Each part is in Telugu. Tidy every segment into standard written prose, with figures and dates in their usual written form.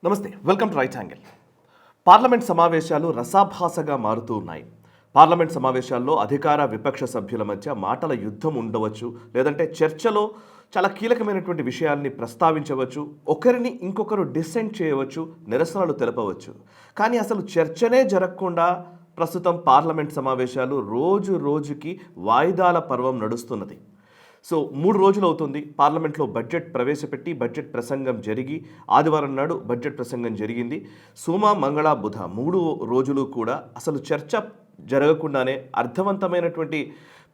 నమస్తే, welcome to right angle. Parliament సమావేశాలు రసాభాసగా మారుతూ ఉన్నాయి. పార్లమెంట్ సమావేశాల్లో అధికార విపక్ష సభ్యుల మధ్య మాటల యుద్ధం ఉండవచ్చు, లేదంటే చర్చలో చాలా కీలకమైనటువంటి విషయాల్ని ప్రస్తావించవచ్చు, ఒకరిని ఇంకొకరు డిసెంట్ చేయవచ్చు, నిరసనలు తెలపవచ్చు. కానీ అసలు చర్చనే జరగకుండా ప్రస్తుతం పార్లమెంట్ సమావేశాలు రోజు రోజుకి వాయిదాల పర్వం నడుస్తున్నది. సో 3 రోజులు అవుతుంది పార్లమెంట్లో బడ్జెట్ ప్రవేశపెట్టి బడ్జెట్ ప్రసంగం జరిగి ఆదివారం నాడు బడ్జెట్ ప్రసంగం జరిగింది. సోమ మంగళ బుధ 3 రోజులు కూడా అసలు చర్చ జరగకుండానే, అర్థవంతమైనటువంటి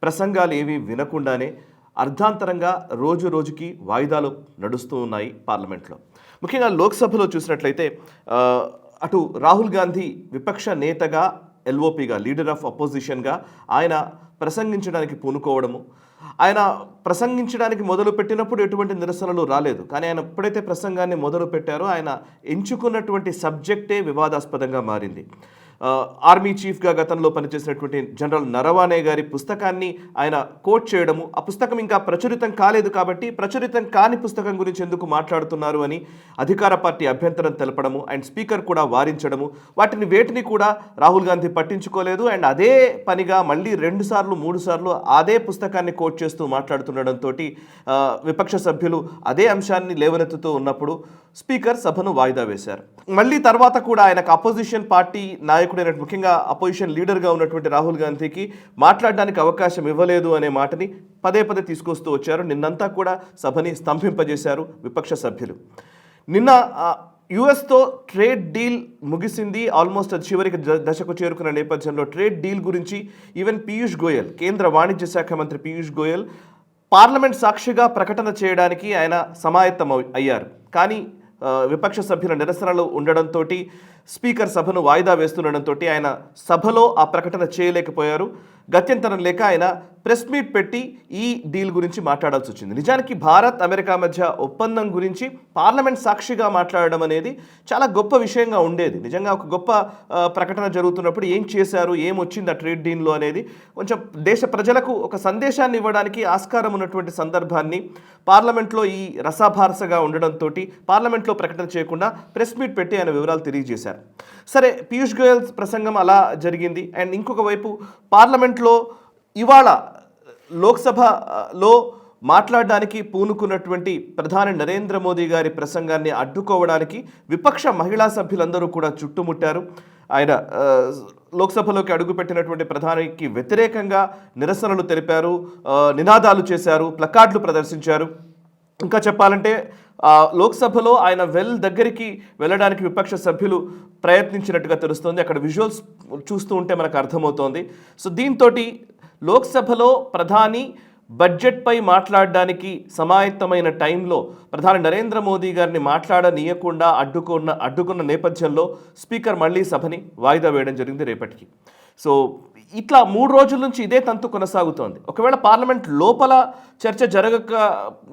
ప్రసంగాలు ఏవి వినకుండానే అర్ధాంతరంగా రోజు రోజుకి వాయిదాలు నడుస్తూ ఉన్నాయి పార్లమెంట్లో. ముఖ్యంగా లోక్సభలో చూసినట్లయితే అటు రాహుల్ గాంధీ విపక్ష నేతగా, ఎల్ఓపిగా, లీడర్ ఆఫ్ అపోజిషన్గా ఆయన ప్రసంగించడానికి పూనుకోవడము, ఆయన ప్రసంగించడానికి మొదలుపెట్టినప్పుడు ఎటువంటి నిరసనలు రాలేదు. కానీ ఆయన ఎప్పుడైతే ప్రసంగాన్ని మొదలు పెట్టారో ఆయన ఎంచుకున్నటువంటి సబ్జెక్టే వివాదాస్పదంగా మారింది. ఆర్మీ చీఫ్గా గతంలో పనిచేసినటువంటి జనరల్ నరవానే గారి పుస్తకాన్ని ఆయన కోట్ చేయడము, ఆ పుస్తకం ఇంకా ప్రచురితం కాలేదు కాబట్టి ప్రచురితం కాని పుస్తకం గురించి ఎందుకు మాట్లాడుతున్నారు అని అధికార పార్టీ అభ్యంతరం తెలపడము అండ్ స్పీకర్ కూడా వారించడము, వేటిని కూడా రాహుల్ గాంధీ పట్టించుకోలేదు. అండ్ అదే పనిగా మళ్ళీ 2 సార్లు 3 సార్లు అదే పుస్తకాన్ని కోట్ చేస్తూ మాట్లాడుతుండడంతో విపక్ష సభ్యులు అదే అంశాన్ని లేవనెత్తుతూ ఉన్నప్పుడు స్పీకర్ సభను వాయిదా వేశారు. మళ్ళీ తర్వాత కూడా ఆయనకు అపోజిషన్ పార్టీ నాయకుడైన, ముఖ్యంగా అపోజిషన్ లీడర్గా ఉన్నటువంటి రాహుల్ గాంధీకి మాట్లాడడానికి అవకాశం ఇవ్వలేదు అనే మాటని పదే తీసుకొస్తూ వచ్చారు. నిన్నంతా కూడా సభని స్తంభింపజేశారు విపక్ష సభ్యులు. నిన్న యుఎస్తో ట్రేడ్ డీల్ ముగిసింది, ఆల్మోస్ట్ అది చివరికి దశకు చేరుకున్న నేపథ్యంలో ట్రేడ్ డీల్ గురించి ఈవెన్ పీయూష్ గోయల్, కేంద్ర వాణిజ్య శాఖ మంత్రి పీయూష్ గోయల్ పార్లమెంట్ సాక్షిగా ప్రకటన చేయడానికి ఆయన సమాయత్తం అయ్యారు. కానీ విపక్ష సభ్యుల నిరసనలు ఉండడంతో స్పీకర్ సభను వాయిదా వేస్తుండడంతో ఆయన సభలో ఆ ప్రకటన చేయలేకపోయారు. గత్యంతరం లేక ఆయన ప్రెస్ మీట్ పెట్టి ఈ డీల్ గురించి మాట్లాడాల్సి వచ్చింది. నిజానికి భారత్ అమెరికా మధ్య ఒప్పందం గురించి పార్లమెంట్ సాక్షిగా మాట్లాడడం అనేది చాలా గొప్ప విషయంగా ఉండేది. నిజంగా ఒక గొప్ప ప్రకటన జరుగుతున్నప్పుడు ఏం చేశారు, ఏమొచ్చింది ఆ ట్రేడ్ డీల్లో అనేది కొంచెం దేశ ప్రజలకు ఒక సందేశాన్ని ఇవ్వడానికి ఆస్కారం ఉన్నటువంటి సందర్భాన్ని పార్లమెంట్లో ఈ రసాభారసగా ఉండడంతో పార్లమెంట్లో ప్రకటన చేయకుండా ప్రెస్ మీట్ పెట్టి ఆయన వివరాలు తెలియజేశారు. సరే, పీయూష్ గోయల్ ప్రసంగం అలా జరిగింది. అండ్ ఇంకొక వైపు పార్లమెంట్లో ఇవాళ లోక్సభలో మాట్లాడడానికి పూనుకున్నటువంటి ప్రధాని నరేంద్ర మోదీ గారి ప్రసంగాన్ని అడ్డుకోవడానికి విపక్ష మహిళా సభ్యులందరూ కూడా చుట్టుముట్టారు. ఆయన లోక్సభలోకి అడుగుపెట్టినటువంటి ప్రధానికి వ్యతిరేకంగా నిరసనలు తెలిపారు, నినాదాలు చేశారు, ప్లకార్డులు ప్రదర్శించారు. ఇంకా చెప్పాలంటే లోక్సభలో ఆయన దగ్గరికి వెళ్ళడానికి విపక్ష సభ్యులు ప్రయత్నించినట్టుగా తెలుస్తోంది. అక్కడ విజువల్స్ చూస్తూ ఉంటే మనకు అర్థమవుతోంది. సో దీంతో లోక్సభలో ప్రధాని బడ్జెట్పై మాట్లాడడానికి సమాయత్తమైన టైంలో ప్రధాని నరేంద్ర మోదీ గారిని మాట్లాడనీయకుండా అడ్డుకున్న నేపథ్యంలో స్పీకర్ మళ్ళీ సభని వాయిదా వేయడం జరిగింది రేపటికి. సో ఇట్లా 3 రోజుల నుంచి ఇదే తంతు కొనసాగుతోంది. ఒకవేళ పార్లమెంట్ లోపల చర్చ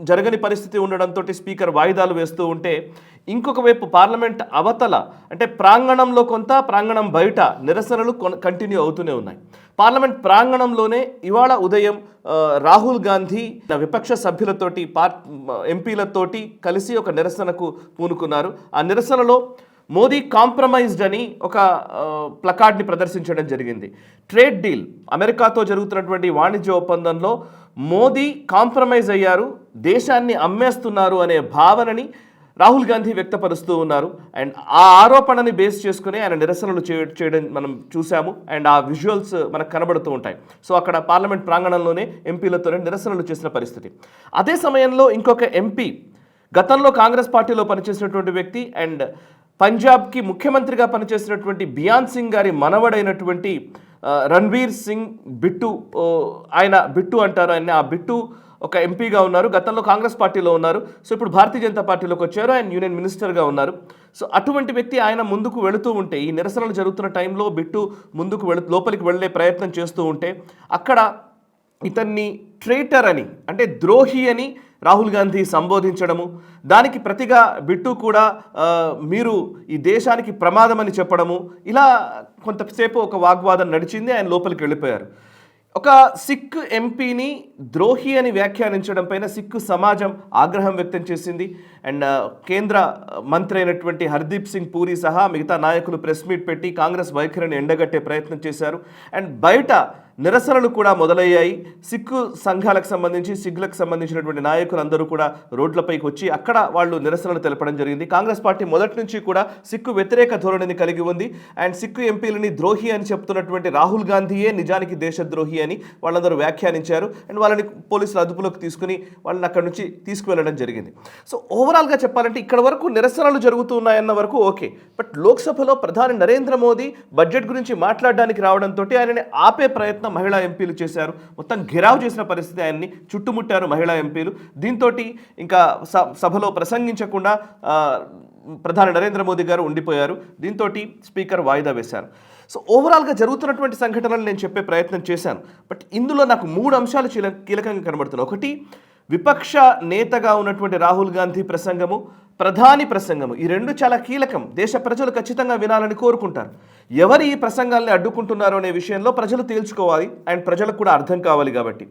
జరగని పరిస్థితి ఉండడంతో స్పీకర్ వాయిదాలు వేస్తూ ఉంటే, ఇంకొక వైపు పార్లమెంట్ అవతల అంటే ప్రాంగణంలో కొంత, ప్రాంగణం బయట నిరసనలు కంటిన్యూ అవుతూనే ఉన్నాయి. పార్లమెంట్ ప్రాంగణంలోనే ఇవాళ ఉదయం రాహుల్ గాంధీ విపక్ష సభ్యులతోటి ఎంపీలతోటి కలిసి ఒక నిరసనకు పూనుకున్నారు. ఆ నిరసనలో మోదీ కాంప్రమైజ్డ్ అని ఒక ప్లకార్డ్ని ప్రదర్శించడం జరిగింది. ట్రేడ్ డీల్, అమెరికాతో జరుగుతున్నటువంటి వాణిజ్య ఒప్పందంలో మోదీ కాంప్రమైజ్ అయ్యారు, దేశాన్ని అమ్మేస్తున్నారు అనే భావనని రాహుల్ గాంధీ వ్యక్తపరుస్తూ ఉన్నారు. అండ్ ఆ ఆరోపణని బేస్ చేసుకుని ఆయన నిరసనలు చేయడం మనం చూసాము. అండ్ ఆ విజువల్స్ మనకు కనబడుతూ ఉంటాయి. సో అక్కడ పార్లమెంట్ ప్రాంగణంలోనే ఎంపీలతోనే నిరసనలు చేసిన పరిస్థితి. అదే సమయంలో ఇంకొక ఎంపీ, గతంలో కాంగ్రెస్ పార్టీలో పనిచేసినటువంటి వ్యక్తి అండ్ పంజాబ్కి ముఖ్యమంత్రిగా పనిచేసినటువంటి బియాన్ సింగ్ గారి మనవడైనటువంటి రణ్వీర్ సింగ్ బిట్టు, ఆయన బిట్టు అంటారు ఆయన, ఆ బిట్టు ఒక ఎంపీగా ఉన్నారు. గతంలో కాంగ్రెస్ పార్టీలో ఉన్నారు. సో ఇప్పుడు భారతీయ జనతా పార్టీలోకి వచ్చారు. ఆయన యూనియన్ మినిస్టర్గా ఉన్నారు. సో అటువంటి వ్యక్తి ఆయన ముందుకు వెళుతూ ఉంటే, ఈ నిరసనలు జరుగుతున్న టైంలో బిట్టు ముందుకు లోపలికి వెళ్ళే ప్రయత్నం చేస్తూ ఉంటే అక్కడ ఇతన్ని ట్రేటర్ అని, అంటే ద్రోహి అని రాహుల్ గాంధీ సంబోధించడము, దానికి ప్రతిగా బిట్టు కూడా మీరు ఈ దేశానికి ప్రమాదమని చెప్పడము, ఇలా కొంతసేపు ఒక వాగ్వాదం నడిచింది. ఆయన లోపలికి వెళ్ళిపోయారు. ఒక సిక్ ఎంపీని ద్రోహి అని వ్యాఖ్యానించడం పైన సిక్కు సమాజం ఆగ్రహం వ్యక్తం చేసింది. అండ్ కేంద్ర మంత్రి అయినటువంటి హర్దీప్ సింగ్ పూరి సహా మిగతా నాయకులు ప్రెస్ మీట్ పెట్టి కాంగ్రెస్ వైఖరిని ఎండగట్టే ప్రయత్నం చేశారు. అండ్ బయట నిరసనలు కూడా మొదలయ్యాయి. సిక్కు సంఘాలకు సంబంధించి సిగ్లకు సంబంధించినటువంటి నాయకులు అందరూ కూడా రోడ్లపైకి వచ్చి అక్కడ వాళ్ళు నిరసనలు తెలపడం జరిగింది. కాంగ్రెస్ పార్టీ మొదటి నుంచి కూడా సిక్కు వ్యతిరేక ధోరణిని కలిగి ఉంది. అండ్ సిక్కు ఎంపీలని ద్రోహి అని చెప్తున్నటువంటి రాహుల్ గాంధీయే నిజానికి దేశద్రోహి అని వాళ్ళందరూ వ్యాఖ్యానించారు. అండ్ వాళ్ళని పోలీసులు అదుపులోకి తీసుకుని వాళ్ళని అక్కడి నుంచి తీసుకువెళ్ళడం జరిగింది. సో ఓవరాల్గా చెప్పాలంటే ఇక్కడ వరకు నిరసనలు జరుగుతున్నాయన్న వరకు ఓకే. బట్ లోక్సభలో ప్రధాని నరేంద్ర మోదీ బడ్జెట్ గురించి మాట్లాడడానికి రావడంతో ఆయనని ఆపే ప్రయత్నం మహిళా ఎంపీలు చేశారు. మొత్తం ఘెరావ్ చేసిన పరిస్థితి, ఆయన్ని చుట్టుముట్టారు మహిళా ఎంపీలు. దీంతో ఇంకా సభలో ప్రసంగించకుండా ప్రధాని నరేంద్ర మోదీ గారు ఉండిపోయారు. దీంతో స్పీకర్ వాయిదా వేశారు. సో ఓవరాల్గా జరుగుతున్నటువంటి సంఘటనలు నేను చెప్పే ప్రయత్నం చేశాను. బట్ ఇందులో నాకు 3 అంశాలు కీలకంగా కనబడుతున్నాయి. ఒకటి, విపక్ష నేతగా ఉన్నటువంటి రాహుల్ గాంధీ ప్రసంగము, ప్రధాని ప్రసంగము, ఈ రెండు చాలా కీలకం. దేశ ప్రజలు ఖచ్చితంగా వినాలని కోరుకుంటారు. ఎవరు ఈ ప్రసంగాల్ని అడ్డుకుంటున్నారు అనే విషయంలో ప్రజలు తేల్చుకోవాలి అండ్ ప్రజలకు కూడా అర్థం కావాలి. కాబట్టి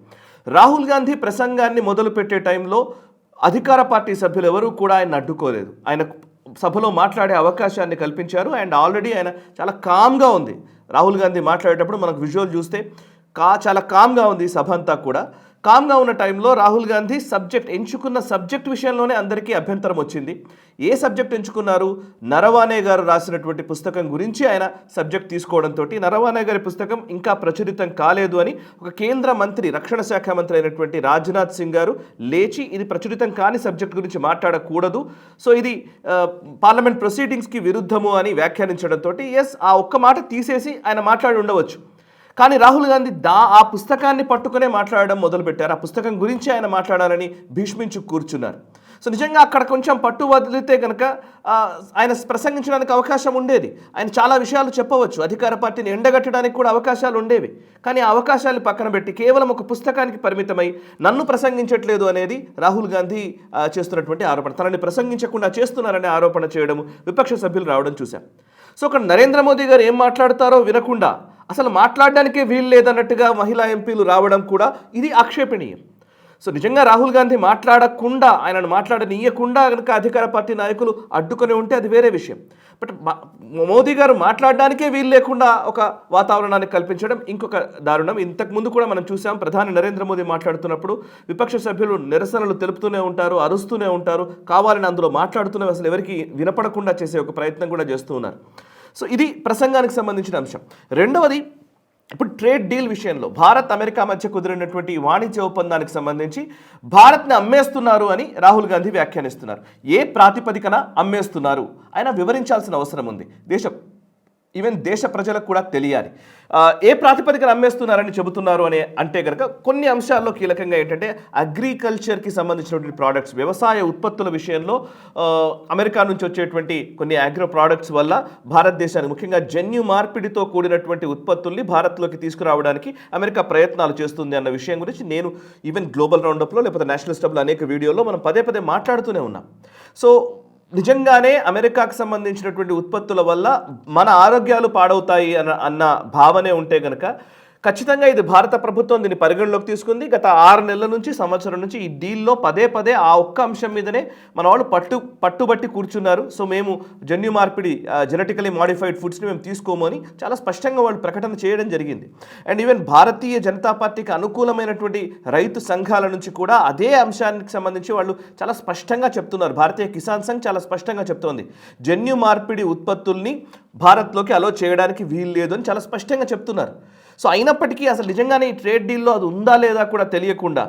రాహుల్ గాంధీ ప్రసంగాన్ని మొదలుపెట్టే టైంలో అధికార పార్టీ సభ్యులు ఎవరూ కూడా ఆయన అడ్డుకోలేదు. ఆయన సభలో మాట్లాడే అవకాశాన్ని కల్పించారు. అండ్ ఆల్రెడీ ఆయన చాలా కామ్గా ఉంది. రాహుల్ గాంధీ మాట్లాడేటప్పుడు మనకు విజువల్ చూస్తే చాలా కామ్గా ఉంది సభ అంతా కూడా. కామ్గా ఉన్న టైంలో రాహుల్ గాంధీ ఎంచుకున్న సబ్జెక్ట్ విషయంలోనే అందరికీ అభ్యంతరం వచ్చింది. ఏ సబ్జెక్ట్ ఎంచుకున్నారు? నరవానే గారు రాసినటువంటి పుస్తకం గురించి ఆయన సబ్జెక్ట్ తీసుకోవడంతో నరవానే గారి పుస్తకం ఇంకా ప్రచురితం కాలేదు అని ఒక కేంద్ర మంత్రి, రక్షణ శాఖ మంత్రి అయినటువంటి రాజ్నాథ్ సింగ్ గారు లేచి ఇది ప్రచురితం కాని సబ్జెక్ట్ గురించి మాట్లాడకూడదు, సో ఇది పార్లమెంట్ ప్రొసీడింగ్స్కి విరుద్ధము అని వ్యాఖ్యానించడంతో ఆ ఒక్క మాట తీసేసి ఆయన మాట్లాడి ఉండవచ్చు. కానీ రాహుల్ గాంధీ ఆ పుస్తకాన్ని పట్టుకునే మాట్లాడడం మొదలుపెట్టారు. ఆ పుస్తకం గురించి ఆయన మాట్లాడాలని భీష్మించు కూర్చున్నారు. సో నిజంగా అక్కడ కొంచెం పట్టు వదిలితే కనుక ఆయన ప్రసంగించడానికి అవకాశం ఉండేది. ఆయన చాలా విషయాలు చెప్పవచ్చు, అధికార పార్టీని ఎండగట్టడానికి కూడా అవకాశాలు ఉండేవి. కానీ ఆ అవకాశాలు పక్కన పెట్టి కేవలం ఒక పుస్తకానికి పరిమితమై నన్ను ప్రసంగించట్లేదు అనేది రాహుల్ గాంధీ చేస్తున్నటువంటి ఆరోపణ. తనని ప్రసంగించకుండా చేస్తున్నారనే ఆరోపణ చేయడం విపక్ష సభ్యులు రావడం చూశాం. సో అక్కడ నరేంద్ర మోదీ గారు ఏం మాట్లాడతారో వినకుండా అసలు మాట్లాడడానికే వీలు లేదన్నట్టుగా మహిళా ఎంపీలు రావడం కూడా ఇది ఆక్షేపణీయం. సో నిజంగా రాహుల్ గాంధీ మాట్లాడకుండా, ఆయనను మాట్లాడనీయకుండా కనుక అధికార పార్టీ నాయకులు అడ్డుకొని ఉంటే అది వేరే విషయం. బట్ మోదీ గారు మాట్లాడడానికే వీలు లేకుండా ఒక వాతావరణాన్ని కల్పించడం ఇంకొక దారుణం. ఇంతకుముందు కూడా మనం చూసాం, ప్రధాని నరేంద్ర మోదీ మాట్లాడుతున్నప్పుడు విపక్ష సభ్యులు నిరసనలు తెలుపుతూనే ఉంటారు, అరుస్తూనే ఉంటారు, కావాలని అందులో మాట్లాడుతూనే అసలు ఎవరికి వినపడకుండా చేసే ఒక ప్రయత్నం కూడా చేస్తూ ఉన్నారు. సో ఇది ప్రసంగానికి సంబంధించిన అంశం. రెండవది, ఇప్పుడు ట్రేడ్ డీల్ విషయంలో భారత్ అమెరికా మధ్య కుదిరినటువంటి వాణిజ్య ఒప్పందానికి సంబంధించి భారత్ని అమ్మేస్తున్నారు అని రాహుల్ గాంధీ వ్యాఖ్యానిస్తున్నారు. ఏ ప్రాతిపదికన అమ్మేస్తున్నారు ఆయన వివరించాల్సిన అవసరం ఉంది. దేశ ప్రజలకు కూడా తెలియాలి. ఏ ప్రాతిపదికన అమ్మేస్తున్నారని చెబుతున్నారు అని అంటే కనుక కొన్ని అంశాల్లో కీలకంగా ఏంటంటే అగ్రికల్చర్కి సంబంధించినటువంటి ప్రోడక్ట్స్, వ్యవసాయ ఉత్పత్తుల విషయంలో అమెరికా నుంచి వచ్చేటువంటి కొన్ని అగ్రో ప్రోడక్ట్స్ వల్ల భారతదేశానికి ముఖ్యంగా జన్యు మార్పిడితో కూడినటువంటి ఉత్పత్తుల్ని భారత్లోకి తీసుకురావడానికి అమెరికా ప్రయత్నాలు చేస్తుంది అన్న విషయం గురించి నేను గ్లోబల్ రౌండప్లో లేకపోతే నేషనల్ స్టబ్లో అనేక వీడియోలో మనం పదే మాట్లాడుతూనే ఉన్నాం. సో నిజంగానే అమెరికాకు సంబంధించినటువంటి ఉత్పత్తుల వల్ల మన ఆరోగ్యాలు పాడవుతాయి అన్న భావనే ఉంటే కనుక ఖచ్చితంగా ఇది భారత ప్రభుత్వం దీన్ని పరిగణలోకి తీసుకుంది. గత 6 నెలల నుంచి, సంవత్సరం నుంచి ఈ డీల్లో పదే ఆ ఒక్క అంశం మీదనే మన వాళ్ళు పట్టుబట్టి కూర్చున్నారు. సో మేము జన్యు మార్పిడి, జెనెటికలీ మాడిఫైడ్ ఫుడ్స్ని మేము తీసుకోము అని చాలా స్పష్టంగా వాళ్ళు ప్రకటన చేయడం జరిగింది. అండ్ ఈవెన్ భారతీయ జనతా పార్టీకి అనుకూలమైనటువంటి రైతు సంఘాల నుంచి కూడా అదే అంశానికి సంబంధించి వాళ్ళు చాలా స్పష్టంగా చెప్తున్నారు. భారతీయ కిసాన్ సంఘ్ చాలా స్పష్టంగా చెప్తోంది, జన్యు మార్పిడి ఉత్పత్తుల్ని భారత్లోకి అలో చేయడానికి వీలు లేదు అని చాలా స్పష్టంగా చెప్తున్నారు. సో అయినప్పటికీ అసలు నిజంగానే ఈ ట్రేడ్ డీల్లో అది ఉందా లేదా కూడా తెలియకుండా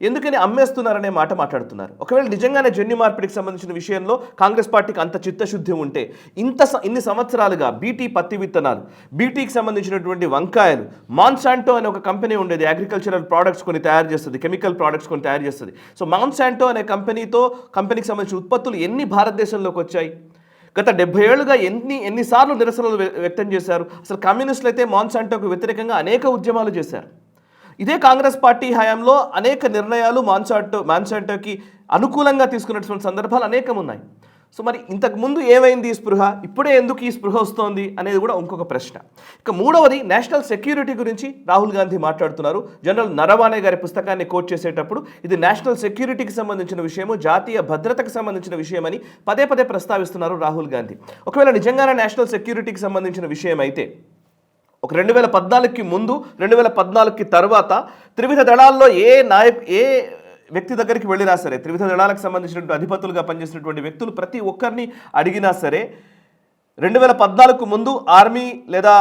ఎందుకని అమ్మేస్తున్నారనే మాట మాట్లాడుతున్నారు. ఒకవేళ నిజంగానే జన్యు మార్పిడికి సంబంధించిన విషయంలో కాంగ్రెస్ పార్టీకి అంత చిత్తశుద్ధి ఉంటే ఇన్ని సంవత్సరాలుగా బీటీ పత్తి విత్తనాలు, బీటీకి సంబంధించినటువంటి వంకాయలు, మాన్సాంటో అనే ఒక కంపెనీ ఉండేది, అగ్రికల్చరల్ ప్రోడక్ట్స్ కొన్ని తయారు చేస్తుంది, కెమికల్ ప్రోడక్ట్స్ కొన్ని తయారు చేస్తుంది. సో మాన్సాంటో అనే కంపెనీకి సంబంధించిన ఉత్పత్తులు ఎన్ని భారతదేశంలోకి వచ్చాయి? గత 70 ఏళ్లుగా ఎన్నిసార్లు నిరసనలు వ్యక్తం చేశారు. అసలు కమ్యూనిస్టులు అయితే మాన్సాంటోకు వ్యతిరేకంగా అనేక ఉద్యమాలు చేశారు. ఇదే కాంగ్రెస్ పార్టీ హయాంలో అనేక నిర్ణయాలు మాన్సాంటోకి అనుకూలంగా తీసుకున్నటువంటి సందర్భాలు అనేకం ఉన్నాయి. సో మరి ఇంతకుముందు ఏమైంది ఈ స్పృహ, ఇప్పుడే ఎందుకు ఈ స్పృహ వస్తోంది అనేది కూడా ఇంకొక ప్రశ్న. ఇక మూడవది నేషనల్ సెక్యూరిటీ గురించి రాహుల్ గాంధీ మాట్లాడుతున్నారు. జనరల్ నరవానే గారి పుస్తకాన్ని కోట్ చేసేటప్పుడు ఇది నేషనల్ సెక్యూరిటీకి సంబంధించిన విషయము, జాతీయ భద్రతకు సంబంధించిన విషయమని పదే పదే ప్రస్తావిస్తున్నారు రాహుల్ గాంధీ. ఒకవేళ నిజంగానే నేషనల్ సెక్యూరిటీకి సంబంధించిన విషయం అయితే ఒక 2014కి ముందు 2014కి తర్వాత త్రివిధ దళాల్లో ఏ వ్యక్తి దగ్గరికి వెళ్ళినా సరే, త్రివిధ దళాలకు సంబంధించినటువంటి అధిపతులుగా పనిచేసినటువంటి వ్యక్తులు ప్రతి ఒక్కరిని అడిగినా సరే 2014కు ముందు ఆర్మీ లేదా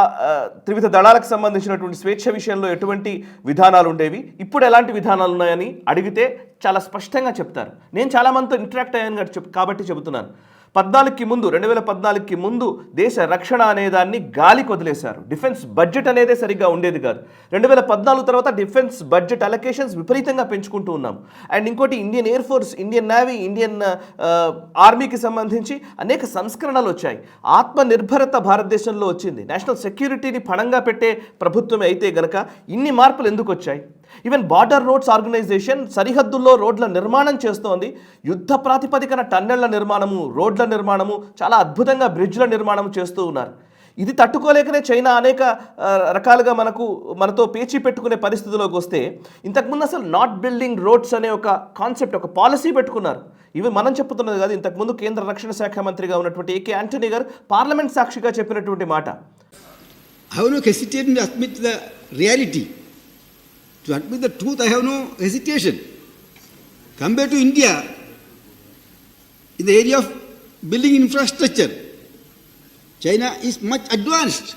త్రివిధ దళాలకు సంబంధించినటువంటి స్వేచ్ఛ విషయంలో ఎటువంటి విధానాలు ఉండేవి, ఇప్పుడు ఎలాంటి విధానాలు ఉన్నాయని అడిగితే చాలా స్పష్టంగా చెప్తారు. నేను చాలామందితో ఇంటరాక్ట్ అయ్యాను కాబట్టి చెబుతున్నాను. 2014కి ముందు దేశ రక్షణ అనేదాన్ని గాలికి వదిలేశారు. డిఫెన్స్ బడ్జెట్ అనేదే సరిగ్గా ఉండేది కాదు. 2014 తర్వాత డిఫెన్స్ బడ్జెట్ అలొకేషన్స్ విపరీతంగా పెంచుకుంటూ ఉన్నాం. అండ్ ఇంకోటి Indian air force, Indian navy, Indian ఆర్మీకి సంబంధించి అనేక సంస్కరణలు వచ్చాయి. ఆత్మనిర్భరత భారతదేశంలో వచ్చింది. నేషనల్ సెక్యూరిటీని పణంగా పెట్టే ప్రభుత్వమే అయితే గనక ఇన్ని మార్పులు ఎందుకు వచ్చాయి? ఈవెన్ బార్డర్ రోడ్స్ ఆర్గనైజేషన్ సరిహద్దుల్లో రోడ్ల నిర్మాణం చేస్తోంది. యుద్ధ ప్రాతిపదికన టన్నెళ్ల నిర్మాణము, రోడ్ల నిర్మాణము, చాలా అద్భుతంగా బ్రిడ్జ్ల నిర్మాణం చేస్తూ ఉన్నారు. ఇది తట్టుకోలేకనే చైనా అనేక రకాలుగా మనతో పేచీ పెట్టుకునే పరిస్థితిలోకి వస్తే, ఇంతకుముందు అసలు నాట్ బిల్డింగ్ రోడ్స్ అనే ఒక కాన్సెప్ట్, ఒక పాలసీ పెట్టుకున్నారు. ఇవి మనం చెప్తున్నది కాదు. ఇంతకుముందు కేంద్ర రక్షణ శాఖ మంత్రిగా ఉన్నటువంటి ఏకే యాంటనీ గారు పార్లమెంట్ సాక్షిగా చెప్పినటువంటి మాట. I have no hesitation to admit the reality. To admit the truth, I have no hesitation. Compared to India, in the area of building infrastructure, China is much advanced.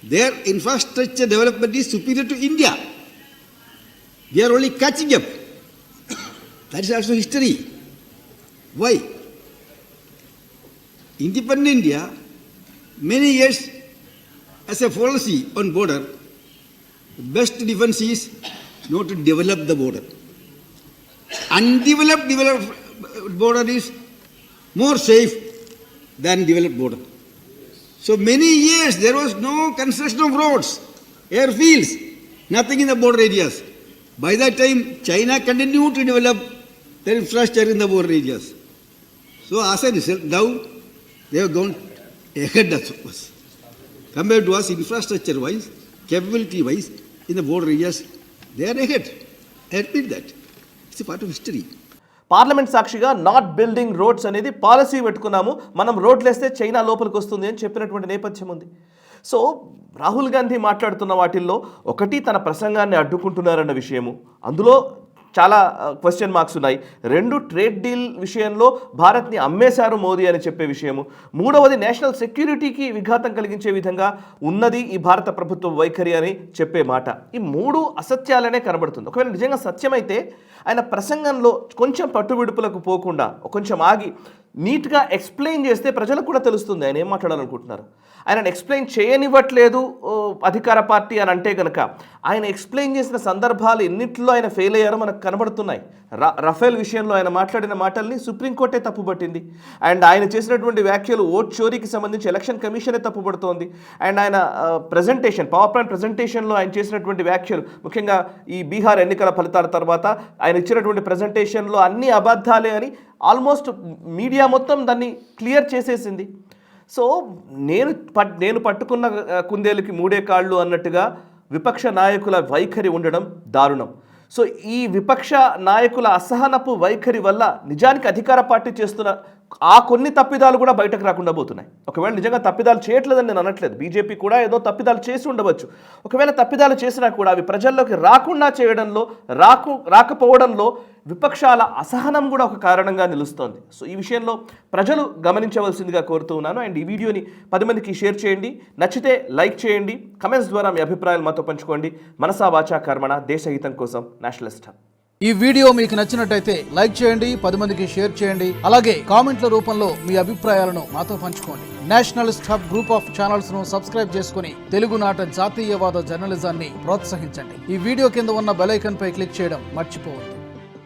Their infrastructure development is superior to India. We are only catching up. That is also history. Why? Independent India, many years as a policy on border, the best defense is not to develop the border. Undeveloped border is more safe than developed border. So many years there was no construction of roads, airfields, nothing in the border areas. By that time, China continued to develop their infrastructure in the border areas. So as a result, now they have gone ahead of us. Compared to us, infrastructure-wise, capability-wise, in the border areas, they are ahead. I admit that. It's a part of history. Parliament సాక్షిగా నాట్ బిల్డింగ్ రోడ్స్ అనేది పాలసీ పెట్టుకున్నాము, మనం రోడ్లు వేస్తే చైనా లోపలికి వస్తుంది అని చెప్పినటువంటి నేపథ్యం ఉంది. సో రాహుల్ గాంధీ మాట్లాడుతున్న వాటిల్లో ఒకటి తన ప్రసంగాన్ని అడ్డుకుంటున్నారన్న విషయము, అందులో చాలా క్వశ్చన్ మార్క్స్ ఉన్నాయి. 2 ట్రేడ్ డీల్ విషయంలో భారత్ని అమ్మేశారు మోదీ అని చెప్పే విషయము. మూడవది నేషనల్ సెక్యూరిటీకి విఘాతం కలిగించే విధంగా ఉన్నది ఈ భారత ప్రభుత్వ వైఖరి అని చెప్పే మాట. ఈ 3 అసత్యాలనే కనబడుతుంది. ఒకవేళ నిజంగా సత్యమైతే ఆయన ప్రసంగంలో కొంచెం పట్టువిడుపులకు పోకుండా కొంచెం ఆగి నీట్గా ఎక్స్ప్లెయిన్ చేస్తే ప్రజలకు కూడా తెలుస్తుంది ఆయన ఏం మాట్లాడాలనుకుంటున్నారు. ఆయన ఎక్స్ప్లెయిన్ చేయనివ్వట్లేదు అధికార పార్టీ అని అంటే కనుక, ఆయన ఎక్స్ప్లెయిన్ చేసిన సందర్భాలు ఎన్నింటిలో ఆయన ఫెయిల్ అయ్యారో మనకు కనబడుతున్నాయి. రఫేల్ విషయంలో ఆయన మాట్లాడిన మాటల్ని సుప్రీంకోర్టే తప్పుపట్టింది. అండ్ ఆయన చేసినటువంటి వ్యాఖ్యలు ఓట్ చోరీకి సంబంధించి ఎలక్షన్ కమిషనే తప్పుపడుతోంది. అండ్ ఆయన పవర్ పాయింట్ ప్రజెంటేషన్లో ఆయన చేసినటువంటి వ్యాఖ్యలు, ముఖ్యంగా ఈ బీహార్ ఎన్నికల ఫలితాల తర్వాత ఆయన ఇచ్చినటువంటి ప్రజెంటేషన్లో అన్ని అబద్ధాలే అని ఆల్మోస్ట్ మీడియా మొత్తం దాన్ని క్లియర్ చేసేసింది. సో నేను పట్టుకున్న కుందేలుకి 3 కాళ్ళు అన్నట్టుగా విపక్ష నాయకుల వైఖరి ఉండడం దారుణం. సో ఈ విపక్ష నాయకుల అసహనపు వైఖరి వల్ల నిజానికి అధికార పార్టీ చేస్తున్న ఆ కొన్ని తప్పిదాలు కూడా బయటకు రాకుండా పోతున్నాయి. ఒకవేళ నిజంగా తప్పిదాలు చేయట్లేదని నేను అనట్లేదు, బీజేపీ కూడా ఏదో తప్పిదాలు చేసి ఉండవచ్చు. ఒకవేళ తప్పిదాలు చేసినా కూడా అవి ప్రజల్లోకి రాకుండా చేయడంలో రాకపోవడంలో విపక్షాల అసహనం కూడా ఒక కారణంగా నిలుస్తోంది. సో ఈ విషయంలో ప్రజలు గమనించవలసిందిగా కోరుతూ ఉన్నాను. అండ్ ఈ వీడియోని 10 మందికి షేర్ చేయండి, నచ్చితే లైక్ చేయండి, కమెంట్స్ ద్వారా మీ అభిప్రాయాలు మాతో పంచుకోండి. మనసా వాచా కర్మణ, దేశహితం కోసం నేషనలిస్ట్ హబ్. ఈ వీడియో మీకు నచ్చినట్టయితే లైక్ చేయండి, 10 మందికి షేర్ చేయండి. అలాగే కామెంట్ల రూపంలో మీ అభిప్రాయాలను మాతో పంచుకోండి. Nationalist hub group of channels ను సబ్స్క్రైబ్ చేసుకుని తెలుగునాట జాతీయవాద జర్నలిజాన్ని ప్రోత్సహించండి. ఈ వీడియో కింద ఉన్న బెల్ ఐకాన్ పై క్లిక్ చేయడం మర్చిపోవద్దు.